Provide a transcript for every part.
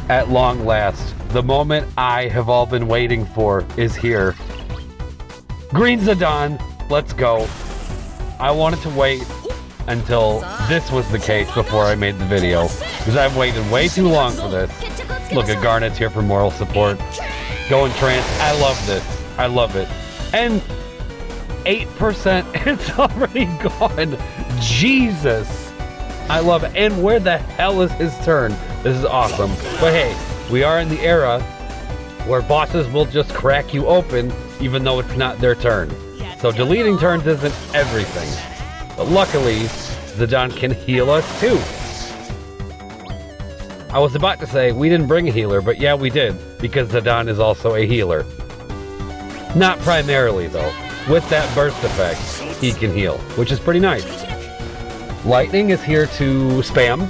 At long last, the moment I have all been waiting for is here. Green Zidane, let's go. I wanted to wait until this was the case before I made the video, because I've waited way too long for this. Look at Garnet's here for moral support. Going trance, I love this. I love it. And 8%, it's already gone. Jesus. I love it. And where the hell is his turn? This is awesome. But hey, we are in the era where bosses will just crack you open even though it's not their turn. So deleting turns isn't everything. But luckily, Zidane can heal us too. I was about to say we didn't bring a healer, but yeah, we did, because Zidane is also a healer. Not primarily though. With that burst effect, he can heal, which is pretty nice. Lightning is here to spam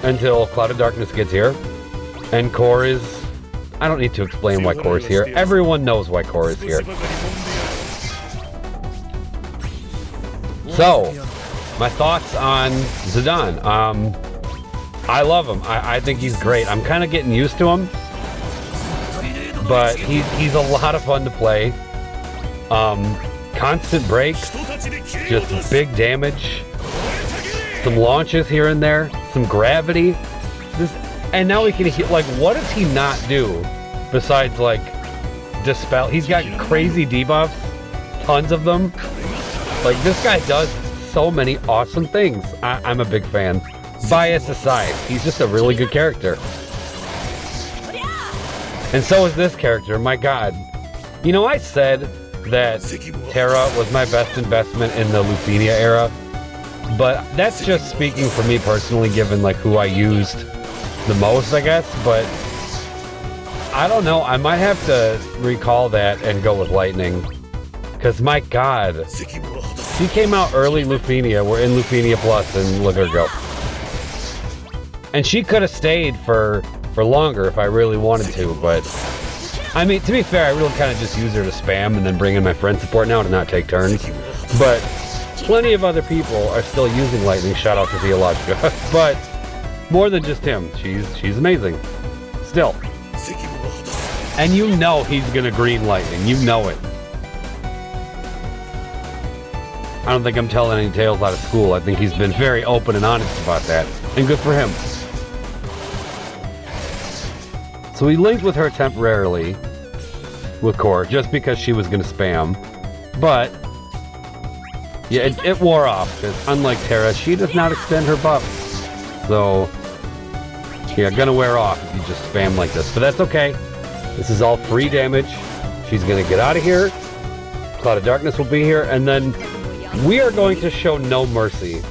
until Cloud of Darkness gets here. And Core is... I don't need to explain why Core is here. Everyone knows why Core is here. So, my thoughts on Zidane. I love him. I think he's great. I'm kind of getting used to him. But he's a lot of fun to play. Constant breaks. Just big damage. Some launches here and there. Some gravity. And now he can heal. Like, what does he not do besides, like, dispel? He's got crazy debuffs. Tons of them. Like, this guy does so many awesome things. I'm a big fan. Bias aside, he's just a really good character. And so is this character, my god. You know, I said that Terra was my best investment in the LUFENIA era, but that's just speaking for me personally, given like who I used the most, I guess. But I don't know, I might have to recall that and go with Lightning, because my god, she came out early LUFENIA. We're in LUFENIA Plus, and look at her go. And she could have stayed for longer if I really wanted to, but I mean, to be fair, I really kind of just use her to spam and then bring in my friend support now to not take turns. But plenty of other people are still using Lightning. Shout out to Theologica. But more than just him, she's amazing. Still. And you know he's gonna green Lightning. You know it. I don't think I'm telling any tales out of school. I think he's been very open and honest about that. And good for him. So we linked with her temporarily with Core, just because she was going to spam. But, yeah, it wore off, because unlike Terra, she does not extend her buffs. So, yeah, gonna wear off if you just spam like this. But that's okay. This is all free damage. She's going to get out of here. Cloud of Darkness will be here, and then we are going to show no mercy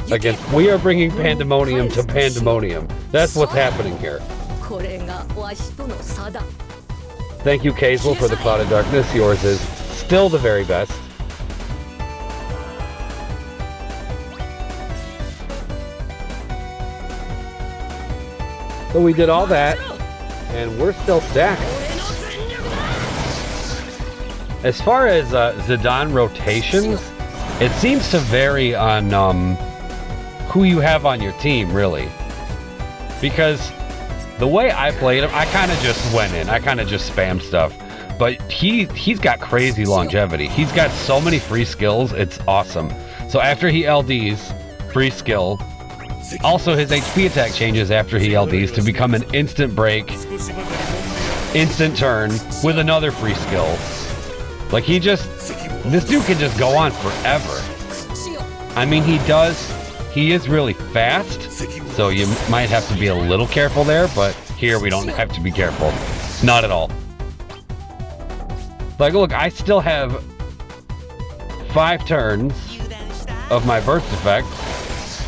against... We are bringing Pandemonium to Pandemonium. That's what's happening here. Thank you, Kazel, for the Cloud of Darkness. Yours is still the very best. So we did all that, and we're still stacked. As far as Zidane rotations, it seems to vary on who you have on your team, really. Because the way I played him, I kind of just went in. I kind of just spammed stuff. But he's got crazy longevity. He's got so many free skills, it's awesome. So after he LDs, free skill. Also, his HP attack changes after he LDs to become an instant break, instant turn, with another free skill. Like, this dude can just go on forever. I mean, he is really fast, so you might have to be a little careful there, but here we don't have to be careful. Not at all. Like, look, I still have 5 turns of my burst effect,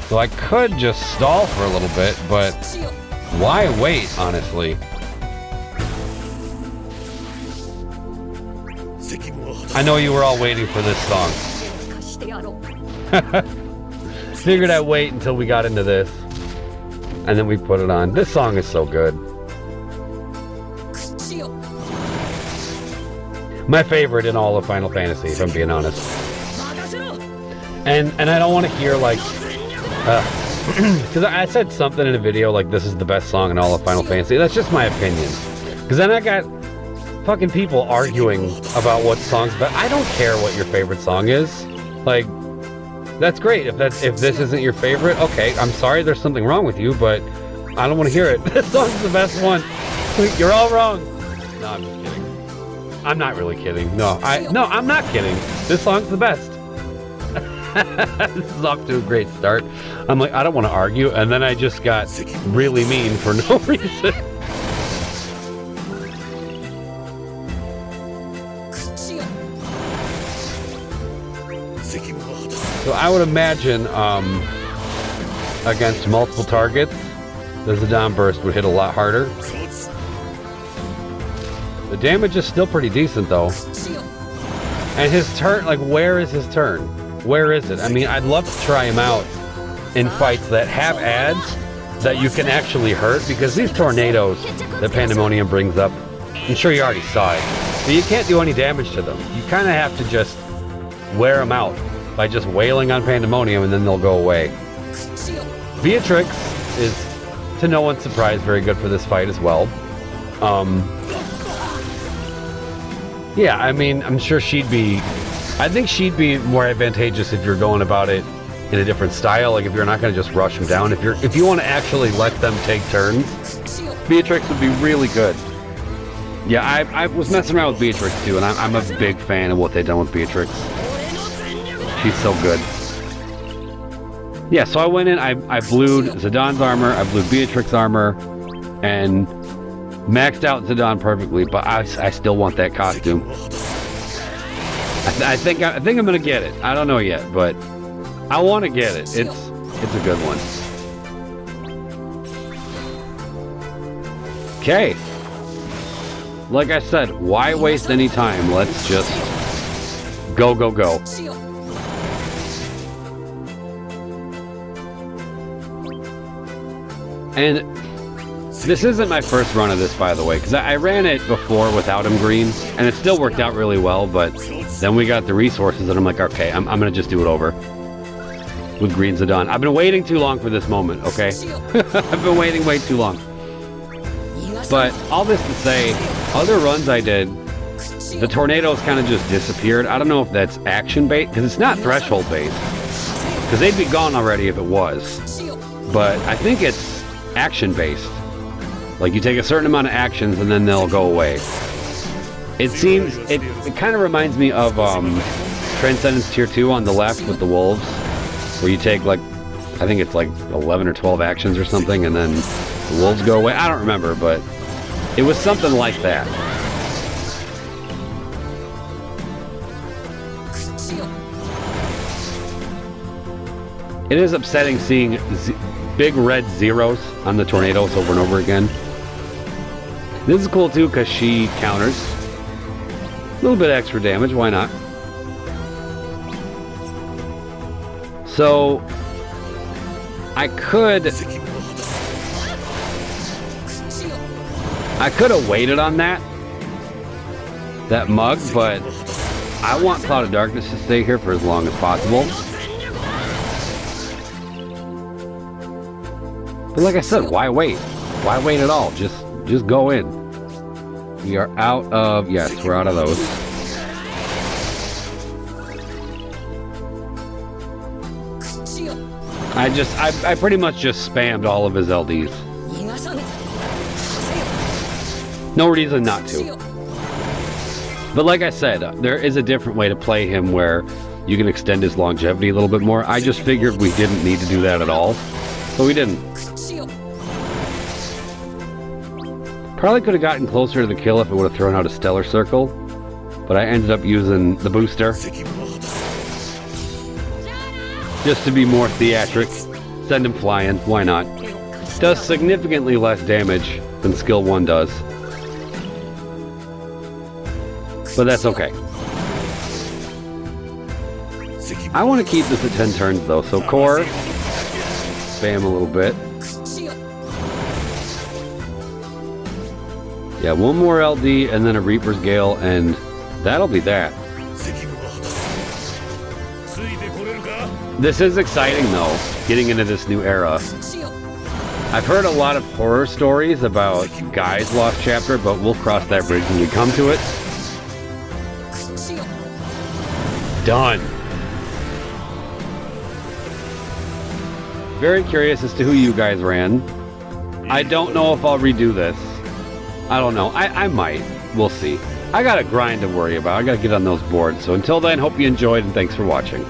so I could just stall for a little bit, but why wait, honestly? I know you were all waiting for this song. Figured I'd wait until we got into this, and then we put it on. This song is so good. My favorite in all of Final Fantasy, if I'm being honest. And I don't want to hear like, Because I said something in a video like this is the best song in all of Final Fantasy. That's just my opinion. Because then I got fucking people arguing about what songs, but I don't care what your favorite song is. Like, that's great. If this isn't your favorite, okay, I'm sorry there's something wrong with you, but I don't want to hear it. This song's the best one. You're all wrong. No, I'm just kidding. I'm not really kidding. No, I'm not kidding. This song's the best. This is off to a great start. I'm like, I don't want to argue, and then I just got really mean for no reason. So I would imagine against multiple targets, the Zidane burst would hit a lot harder. The damage is still pretty decent though. And his turn, like, where is his turn? Where is it? I mean, I'd love to try him out in fights that have ads that you can actually hurt, because these tornadoes that Pandemonium brings up, I'm sure you already saw it, but you can't do any damage to them. You kind of have to just wear them out by just wailing on Pandemonium, and then they'll go away. Beatrix is, to no one's surprise, very good for this fight as well. Yeah, I mean, I'm sure I think she'd be more advantageous if you're going about it in a different style. Like, if you're not going to just rush them down, if you want to actually let them take turns, Beatrix would be really good. Yeah, I was messing around with Beatrix too, and I'm a big fan of what they've done with Beatrix. She's so good. Yeah, so I went in, I blued Zidane's armor, I blued Beatrix's armor, and maxed out Zidane perfectly, but I still want that costume. I think I'm gonna get it. I don't know yet, but I want to get it. It's a good one. Okay. Like I said, why waste any time? Let's just go, go, go. And this isn't my first run of this, by the way, because I ran it before without him green, and it still worked out really well, but then we got the resources, and I'm like, okay, I'm going to just do it over with green Zidane. I've been waiting too long for this moment, okay? I've been waiting way too long. But all this to say, other runs I did, the tornadoes kind of just disappeared. I don't know if that's action-based, because it's not threshold-based, because they'd be gone already if it was. But I think it's action-based. Like, you take a certain amount of actions and then they'll go away. It seems, it kind of reminds me of Transcendence Tier 2 on the left with the wolves, where you take, like, I think it's like 11 or 12 actions or something, and then the wolves go away. I don't remember, but it was something like that. It is upsetting seeing big red zeros on the tornadoes over and over again. This is cool too, because she counters. A little bit extra damage, why not? So I could have waited on that mug, but I want Cloud of Darkness to stay here for as long as possible. But like I said, why wait? Why wait at all? Just go in. We are out of, yes, we're out of those. I pretty much just spammed all of his LDs. No reason not to. But like I said, there is a different way to play him where you can extend his longevity a little bit more. I just figured we didn't need to do that at all, so we didn't. Probably could have gotten closer to the kill if it would have thrown out a stellar circle, but I ended up using the booster just to be more theatric. Send him flying, why not? Does significantly less damage than skill 1 does, but that's okay. I want to keep this at 10 turns though, so core, spam a little bit. Yeah, one more LD and then a Reaper's Gale, and that'll be that. This is exciting though. getting into this new era. I've heard a lot of horror stories about Guy's Lost Chapter, but we'll cross that bridge when we come to it. Done. Very curious as to who you guys ran. I don't know if I'll redo this. I don't know. I might. We'll see. I got a grind to worry about. I got to get on those boards. So until then, hope you enjoyed and thanks for watching.